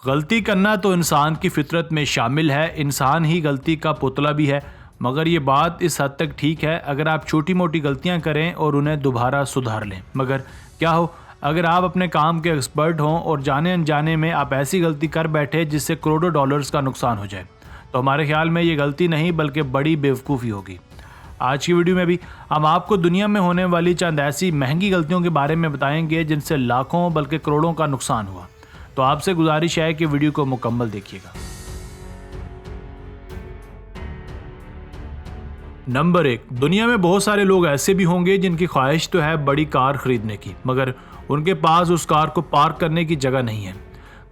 गलती करना तो इंसान की फितरत में शामिल है। इंसान ही गलती का पुतला भी है। मगर ये बात इस हद तक ठीक है अगर आप छोटी मोटी गलतियां करें और उन्हें दोबारा सुधार लें। मगर क्या हो अगर आप अपने काम के एक्सपर्ट हों और जाने अनजाने में आप ऐसी गलती कर बैठे जिससे करोड़ों डॉलर्स का नुकसान हो जाए, तो हमारे ख्याल में ये गलती नहीं बल्कि बड़ी बेवकूफ़ी होगी। आज की वीडियो में भी हम आपको दुनिया में होने वाली चंद ऐसी महंगी गलतियों के बारे में बताएंगे जिनसे लाखों बल्कि करोड़ों का नुकसान हुआ। तो आपसे गुजारिश है कि वीडियो को मुकम्मल देखिएगा। नंबर 1, दुनिया में बहुत सारे लोग ऐसे भी होंगे जिनकी ख्वाहिश तो है बड़ी कार खरीदने की, मगर उनके पास उस कार को पार्क करने की जगह नहीं है।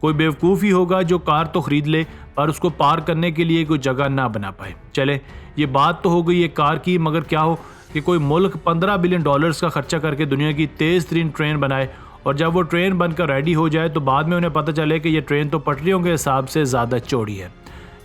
कोई बेवकूफ़ ही होगा जो कार तो खरीद ले पर उसको पार्क करने के लिए कोई जगह ना बना पाए। चले, ये बात तो हो गई एक कार की, मगर क्या हो कि कोई मुल्क 15 बिलियन डॉलर्स का खर्चा करके दुनिया की तेज़ तरीन ट्रेन बनाए और जब वो ट्रेन बनकर रेडी हो जाए तो बाद में उन्हें पता चले कि ये ट्रेन तो पटरियों के हिसाब से ज़्यादा चौड़ी है।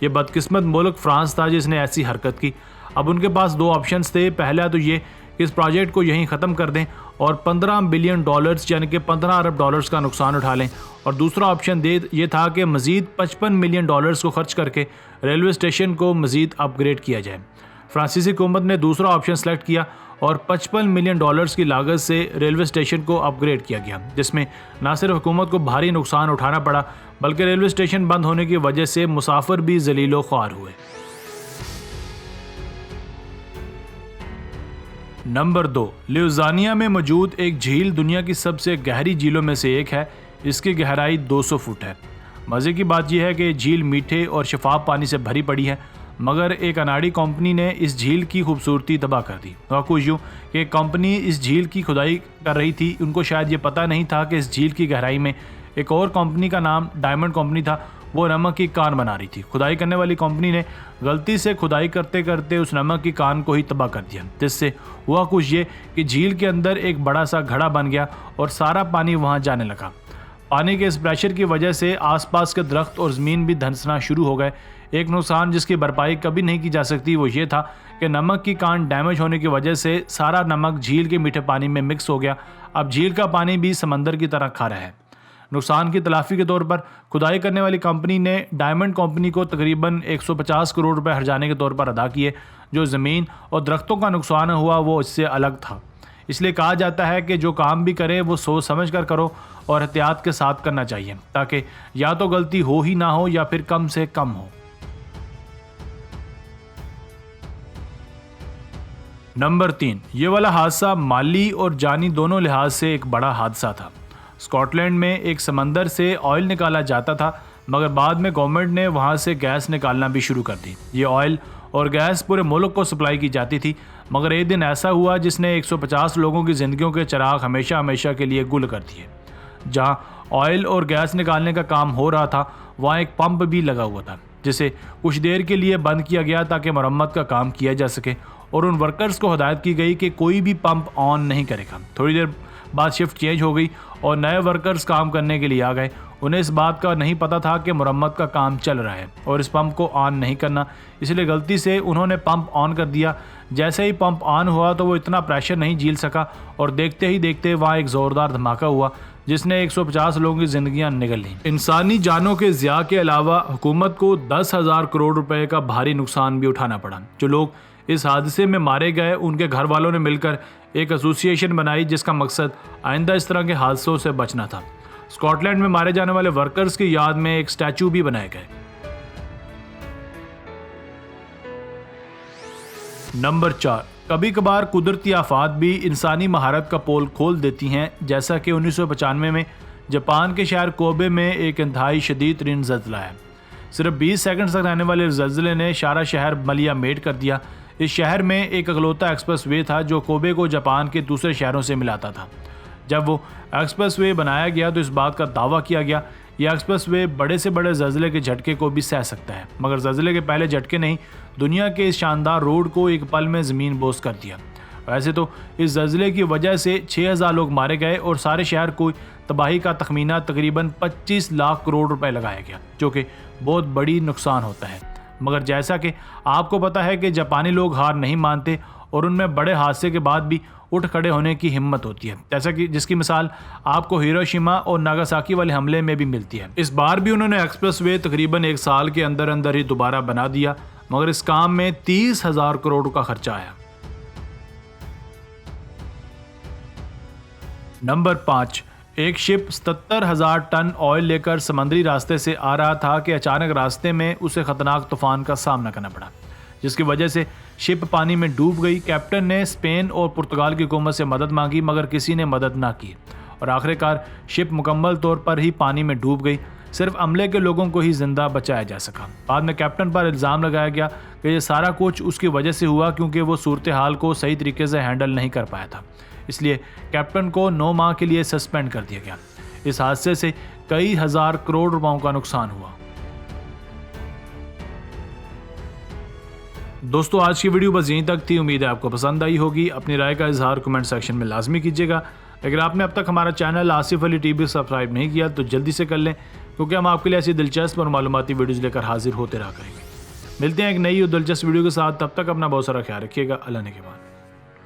ये बदकिस्मत मुल्क फ्रांस था जिसने ऐसी हरकत की। अब उनके पास दो ऑप्शंस थे। पहला तो ये कि इस प्रोजेक्ट को यहीं ख़त्म कर दें और 15 बिलियन डॉलर्स यानी कि 15 अरब डॉलर्स का नुकसान उठा लें, और दूसरा ऑप्शन ये था कि मज़ीद 55 मिलियन डॉलर्स को खर्च करके रेलवे स्टेशन को मज़ीद अपग्रेड किया जाए। फ्रांसीसी हुकूमत ने दूसरा ऑप्शन सेलेक्ट किया और 55 मिलियन डॉलर्स की लागत से रेलवे स्टेशन को अपग्रेड किया गया, जिसमें न सिर्फ हुकूमत को भारी नुकसान उठाना पड़ा बल्कि रेलवे स्टेशन बंद होने की वजह से मुसाफिर भी जलीलो ख्वार हुए। नंबर 2, ल्यूज़ानिया में मौजूद एक झील दुनिया की सबसे गहरी झीलों में से एक है। इसकी गहराई 200 फुट है। मज़े की बात यह है कि झील मीठे और शफाफ पानी से भरी पड़ी है, मगर एक अनाड़ी कंपनी ने इस झील की खूबसूरती तबाह कर दी। कुछ यूँ कि कंपनी इस झील की खुदाई कर रही थी, उनको शायद ये पता नहीं था कि इस झील की गहराई में एक और कंपनी का नाम डायमंड कंपनी था, वो नमक की कान बना रही थी। खुदाई करने वाली कंपनी ने गलती से खुदाई करते करते उस नमक की कान को ही तबाह कर दिया, जिससे हुआ कुछ ये कि झील के अंदर एक बड़ा सा घड़ा बन गया और सारा पानी वहाँ जाने लगा। पानी के इस प्रेशर की वजह से आसपास के दरख्त और ज़मीन भी धंसना शुरू हो गए। एक नुकसान जिसकी भरपाई कभी नहीं की जा सकती वो ये था कि नमक की कान डैमेज होने की वजह से सारा नमक झील के मीठे पानी में मिक्स हो गया। अब झील का पानी भी समंदर की तरह खारा है। नुकसान की तलाफी के तौर पर खुदाई करने वाली कंपनी ने डायमंड कंपनी को तकरीबन 150 करोड़ रुपए हर्जाने के तौर पर अदा किए। जो ज़मीन और दरख्तों का नुकसान हुआ वो इससे अलग था। इसलिए कहा जाता है कि जो काम भी करें वो सोच समझ कर करो और एहतियात के साथ करना चाहिए, ताकि या तो गलती हो ही ना हो या फिर कम से कम हो। नंबर 3, ये वाला हादसा माली और जानी दोनों लिहाज से एक बड़ा हादसा था। स्कॉटलैंड में एक समंदर से ऑयल निकाला जाता था, मगर बाद में गवर्नमेंट ने वहाँ से गैस निकालना भी शुरू कर दी। ये ऑयल और गैस पूरे मुल्क को सप्लाई की जाती थी, मगर एक दिन ऐसा हुआ जिसने 150 लोगों की ज़िंदगियों के चिराग हमेशा हमेशा के लिए गुल कर दिए। जहाँ ऑयल और गैस निकालने का काम हो रहा था वहाँ एक पंप भी लगा हुआ था, जिसे कुछ देर के लिए बंद किया गया ताकि मरम्मत का काम किया जा सके, और उन वर्कर्स को हिदायत की गई कि कोई भी पंप ऑन नहीं करेगा। थोड़ी देर बाद शिफ्ट चेंज हो गई और नए वर्कर्स काम करने के लिए आ गए। उन्हें इस बात का नहीं पता था कि मरम्मत का काम चल रहा है और इस पंप को ऑन नहीं करना, इसलिए गलती से उन्होंने पंप ऑन कर दिया। जैसे ही पंप ऑन हुआ तो वो इतना प्रेशर नहीं झेल सका और देखते ही देखते वहाँ एक ज़ोरदार धमाका हुआ जिसने 150 लोगों की जिंदगियां निगल लीं। इंसानी जानों के ज़िया के अलावा हुकूमत को 10,000 करोड़ रुपए का भारी नुकसान भी उठाना पड़ा। जो लोग इस हादसे में मारे गए उनके घर वालों ने मिलकर एक एसोसिएशन बनाई जिसका मकसद आइंदा इस तरह के हादसों से बचना था। स्कॉटलैंड में मारे जाने वाले वर्कर्स की याद में एक स्टैचू भी बनाए गए। नंबर 4, कभी कभार कुदरती आफात भी इंसानी महारत का पोल खोल देती हैं, जैसा कि 1995 में जापान के शहर कोबे में एक इंतहाई शदीद तरीन ज़ल्ज़ला है। सिर्फ 20 सेकंड तक रहने वाले ज़ल्ज़ले ने सारा शहर मलिया मेट कर दिया। इस शहर में एक अकलौता एक्सप्रेस वे था जो कोबे को जापान के दूसरे शहरों से मिलाता था। जब वो एक्सप्रेस वे बनाया गया तो इस बात का दावा किया गया यह एक्सप्रेस वे बड़े से बड़े ज़ल्ज़ले के झटके को भी सह सकता है, मगर ज़ल्ज़ले के पहले झटके नहीं दुनिया के इस शानदार रोड को एक पल में ज़मीन बोस कर दिया। वैसे तो इस ज़ल्ज़ले की वजह से 6,000 लोग मारे गए और सारे शहर को तबाही का तखमीना तकरीबन 25 लाख करोड़ रुपए लगाया गया, जो कि बहुत बड़ी नुकसान होता है। मगर जैसा कि आपको पता है कि जापानी लोग हार नहीं मानते और उनमें बड़े हादसे के बाद भी उठ खड़े होने की हिम्मत होती है, जैसा कि जिसकी मिसाल आपको हिरोशिमा और नागासाकी वाले हमले में भी मिलती है। इस बार भी उन्होंने एक्सप्रेसवे तकरीबन 1 साल के अंदर अंदर ही दोबारा बना दिया, मगर इस काम में 30,000 करोड़ का खर्चा आया। नंबर 5, एक शिप 77,000 टन ऑयल लेकर समुद्री रास्ते से आ रहा था कि अचानक रास्ते में उसे खतरनाक तूफान का सामना करना पड़ा, जिसकी वजह से शिप पानी में डूब गई। कैप्टन ने स्पेन और पुर्तगाल की हुकूमत से मदद मांगी, मगर किसी ने मदद ना की और आखिरकार शिप मुकम्मल तौर पर ही पानी में डूब गई। सिर्फ अमले के लोगों को ही जिंदा बचाया जा सका। बाद में कैप्टन पर इल्ज़ाम लगाया गया कि ये सारा कुछ उसकी वजह से हुआ क्योंकि वो सूरत हाल को सही तरीके से हैंडल नहीं कर पाया था, इसलिए कैप्टन को 9 माह के लिए सस्पेंड कर दिया गया। इस हादसे से कई हजार करोड़ रुपयों का नुकसान हुआ। दोस्तों, आज की वीडियो बस यहीं तक थी। उम्मीद है आपको पसंद आई होगी। अपनी राय का इजहार कमेंट सेक्शन में लाजमी कीजिएगा। अगर आपने अब तक हमारा channel Asif Ali TV subscribe नहीं किया तो जल्दी से कर लें, क्योंकि हम आपके लिए ऐसी दिलचस्प और मालूमाती वीडियोज़ लेकर हाजिर होते रहा करेंगे। मिलते हैं एक नई और दिलचस्प वीडियो के साथ। तब तक अपना बहुत सारा ख्याल रखिएगा। अल्लाह ने के बाद।